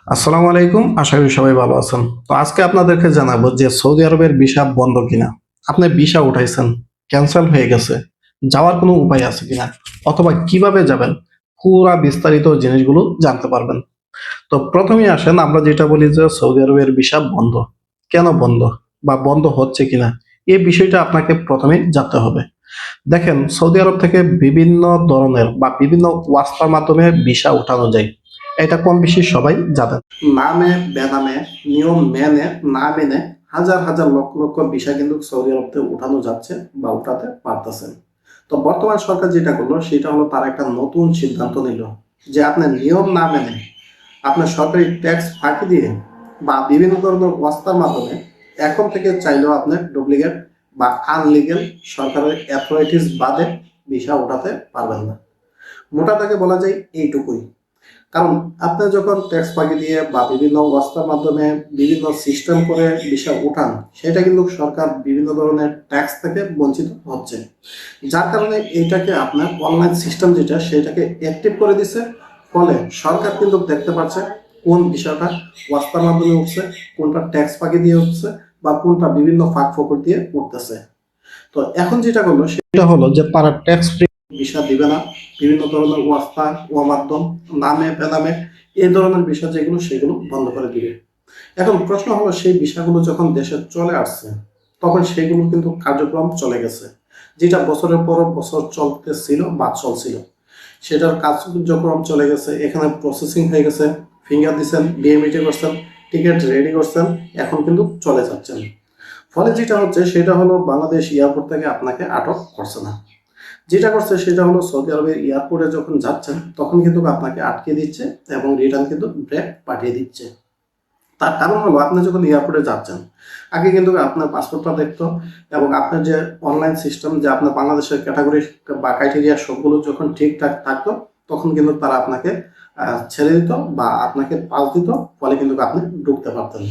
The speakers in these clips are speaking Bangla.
আসসালামু আলাইকুম, আশা করি সবাই ভালো আছেন। তো আজকে আপনাদেরকে জানাবো যে সৌদি আরবের ভিসা বন্ধ কিনা। আপনি ভিসা উঠাইছেন, ক্যান্সেল হয়ে গেছে, যাওয়ার কোনো উপায় আছে কিনা, অথবা কিভাবে যাবেন, পুরা বিস্তারিত জিনিসগুলো জানতে পারবেন। তো প্রথমেই আসেন, আমরা যেটা বলি যে সৌদি আরবের ভিসা বন্ধ, কেন বন্ধ বা বন্ধ হচ্ছে কিনা, এই বিষয়টা আপনাকে প্রথমেই জানতে হবে। দেখেন, সৌদি আরব থেকে বিভিন্ন ধরনের বা বিভিন্ন ওয়াস্তার মাধ্যমে ভিসা উঠানো যায়, এটা কম বেশি সবাই জানেন। নামে বেনামে, নিয়ম মেনে না মেনে হাজার হাজার লক্ষ লক্ষ ভিসা কিন্তু সৌদি আরব থেকে উঠানো যাচ্ছে বা উঠাতে পারতেছেন। তো বর্তমান সরকার যেটা করলো সেটা হলো তার একটা নতুন সিদ্ধান্ত নিল যে আপনার নিয়ম না মেনে, আপনার সরকারি ট্যাক্স ফাঁকি দিয়ে বা বিভিন্ন ধরনের ওয়াস্তার মাধ্যমে এখন থেকে চাইলেও আপনার ডুপ্লিকেট বা আনলিগেল সরকারের অ্যাথরিটিস বাদে ভিসা উঠাতে পারবেন না। মোটা তাকে বলা যায় এইটুকুই। কারণ আপনি যখন ট্যাক্স ফাঁকি দিয়ে বা বিভিন্ন ওয়াস্তার মাধ্যমে বিভিন্ন সিস্টেম করে ভিসা উঠান, সেটা কিন্তু সরকার বিভিন্ন ধরনের ট্যাক্স থেকে বঞ্চিত হচ্ছে। যার কারণে এইটাকে আপনার অনলাইন সিস্টেম যেটা সেটাকে অ্যাক্টিভ করে দিছে। ফলে সরকার কিন্তু দেখতে পাচ্ছে কোন বিষয়টা ওয়াস্তার মাধ্যমে উঠছে, কোনটা ট্যাক্স ফাঁকি দিয়ে উঠছে বা কোনটা বিভিন্ন ফাঁক ফোকর দিয়ে উঠতেছে। তো এখন যেটা করলো সেটা হলো যে তারা ট্যাক্স ফ্রি ভিসা দিবে না। বিভিন্ন ধরনের ওয়াস্তা মাধ্যম নামে বেনামে এই ধরনের বিষয় যেগুলো সেগুলো বন্ধ করে দিবে। এখন প্রশ্ন হলো সেই বিষয়গুলো যখন দেশে চলে আসছে তখন সেগুলো কিন্তু কার্যক্রম চলে গেছে, যেটা বছরের পর বছর চলতেছিল বা চলছিল সেটার কার্যক্রম চলে গেছে। এখানে প্রসেসিং হয়ে গেছে, ফিঙ্গার দিচ্ছেন, বিএমইটি করছেন, টিকিট রেডি করছেন, এখন কিন্তু চলে যাচ্ছেন। ফলে যেটা হচ্ছে সেটা হলো বাংলাদেশ এয়ারপোর্ট থেকে আপনাকে আটক করছে না। যেটা করছে সেটা হলো সৌদি আরবের এয়ারপোর্টে যখন যাচ্ছেন তখন কিন্তু আপনাকে আটকে দিচ্ছে এবং রিটার্ন কিন্তু ব্রেক পাঠিয়ে দিচ্ছে। তার কারণ হলো আপনি যখন এয়ারপোর্টে যাচ্ছেন আগে কিন্তু আপনার পাসপোর্টটা দেখতো এবং আপনার যে অনলাইন সিস্টেম যে আপনার বাংলাদেশের ক্যাটাগরি বা ক্রাইটেরিয়া সবগুলো যখন ঠিকঠাক থাকতো তখন কিন্তু তারা আপনাকে ছেড়ে দিত বা আপনাকে পাস দিত। ফলে কিন্তু আপনি ঢুকতে পারতেন।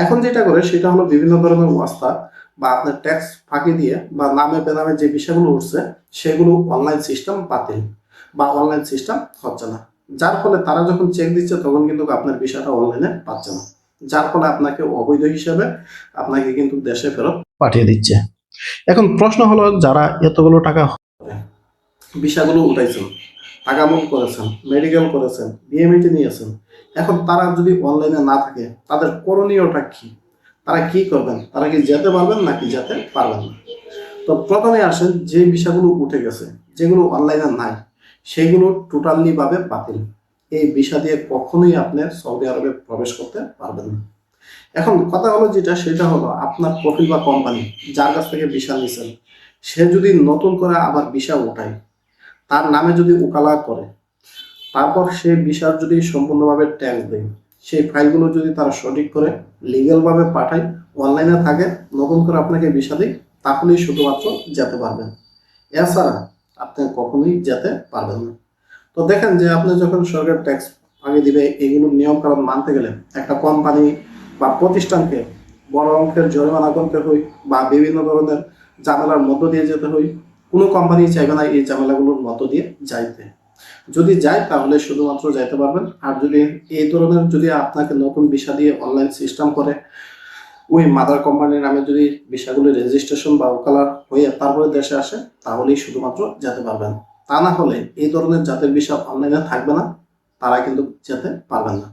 এখন যেটা করে সেটা হলো বিভিন্ন ধরনের ওয়াস্তা বা আপনার ট্যাক্স ফাঁকি দিয়ে বা নামে বেনামে যে বিষয়গুলো উঠছে সেগুলো অনলাইন সিস্টেম বাতিল বা অনলাইন সিস্টেম হচ্ছে না। যার ফলে তারা যখন চেক দিচ্ছে তখন কিন্তু আপনার বিষয়টা অনলাইনে পাচ্ছে না। যার ফলে আপনাকে অবৈধ হিসেবে আপনাকে কিন্তু দেশে ফেরত পাঠিয়ে দিচ্ছে। এখন প্রশ্ন হলো, যারা এতগুলো টাকা ভিসাগুলো উঠাইছেন, টাকা মুভ করেছেন, মেডিকেল করেছেন, বিএমইটি নিয়েছেন, এখন তারা যদি অনলাইনে না থাকে তাদের করণীয়টা কি? তারা কি করবেন? তারা কি যেতে পারবেন নাকি যেতে পারবেন না? তো প্রথমে আসেন, যে ভিসাগুলো উঠে গেছে, যেগুলো অনলাইনে নাই, সেগুলো টোটালি ভাবে বাতিল। এই ভিসা দিয়ে কখনোই আপনি সৌদি আরবে প্রবেশ করতে পারবেন না। এখন কথা হলো যেটা সেটা হলো আপনার প্রফিল বা কোম্পানি যার কাছ থেকে ভিসা নিয়েছেন সে যদি নতুন করে আবার ভিসা উঠায়, তার নামে যদি উকালা করে, তারপর সে ভিসার যদি সম্পূর্ণভাবে ট্যাক্স দেয়, সেই ফাইলগুলো যদি তারা সঠিক করে লিগ্যালভাবে পাঠায়, অনলাইনে থাকে, নতুন করে আপনাকে ভিসা দিই, তাহলেই শুধুমাত্র যেতে পারবেন। এছাড়া আপনি কখনোই যেতে পারবেন না। তো দেখেন যে আপনি যখন সরকার ট্যাক্স আগে দিবে, এগুলোর নিয়ম কারণ মানতে গেলে একটা কোম্পানি বা প্রতিষ্ঠানকে বড় অঙ্কের জরিমানা করতে হয় বা বিভিন্ন ধরনের ঝামেলার মধ্য দিয়ে যেতে হয়। কোনো কোম্পানি চাইবে না এই ঝামেলাগুলোর মধ্য দিয়ে যাইতে। যদি যায় তাহলে শুধুমাত্র যাইতে পারবেন। আর যদি এই ধরনের যদি আপনাকে নতুন ভিসা দিয়ে অনলাইন সিস্টেম করে ওই মাদার কোম্পানির নামে যদি ভিসাগুলি রেজিস্ট্রেশন বা ওকালার হয়ে তারপরে দেশে আসে, তাহলেই শুধুমাত্র যেতে পারবেন। তা না হলে এই ধরনের যাদের ভিসা অনলাইনে থাকবে না তারা কিন্তু যেতে পারবেন না।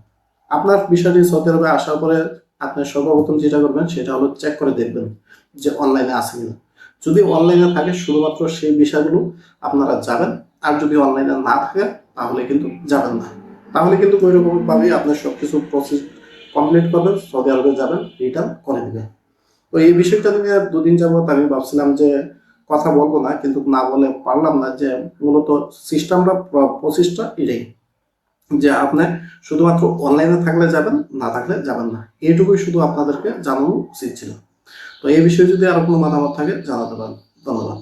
আপনার বিষয়টি সৌদি আরবে আসার পরে আপনি সর্বপ্রথম যেটা করবেন সেটা হলো চেক করে দেখবেন যে অনলাইনে আছে কিনা। যদি অনলাইনে থাকে শুধুমাত্র সেই বিষয়গুলো আপনারা যাবেন। আর যদি অনলাইনে না থাকে তাহলে কিন্তু যাবেন না। তাহলে কিন্তু ওই রকমভাবেই আপনার সবকিছু প্রসেস কমপ্লিট করবেন, সৌদি আরবে যাবেন, রিটার্ন করে দিবেন। তো এই বিষয়টা নিয়ে দুদিন যাবত আমি ভাবছিলাম যে কথা বলবো না, কিন্তু না বলে পারলাম না। যে মূলত সিস্টেমটা প্রসেসটা এটাই যে আপনি শুধুমাত্র অনলাইনে থাকলে যাবেন, না থাকলে যাবেন না। এইটুকুই শুধু আপনাদেরকে জানানো উচিত ছিল। তো এই বিষয়ে যদি আরো কোনো মতামত থাকে জানাতে পারেন। ধন্যবাদ।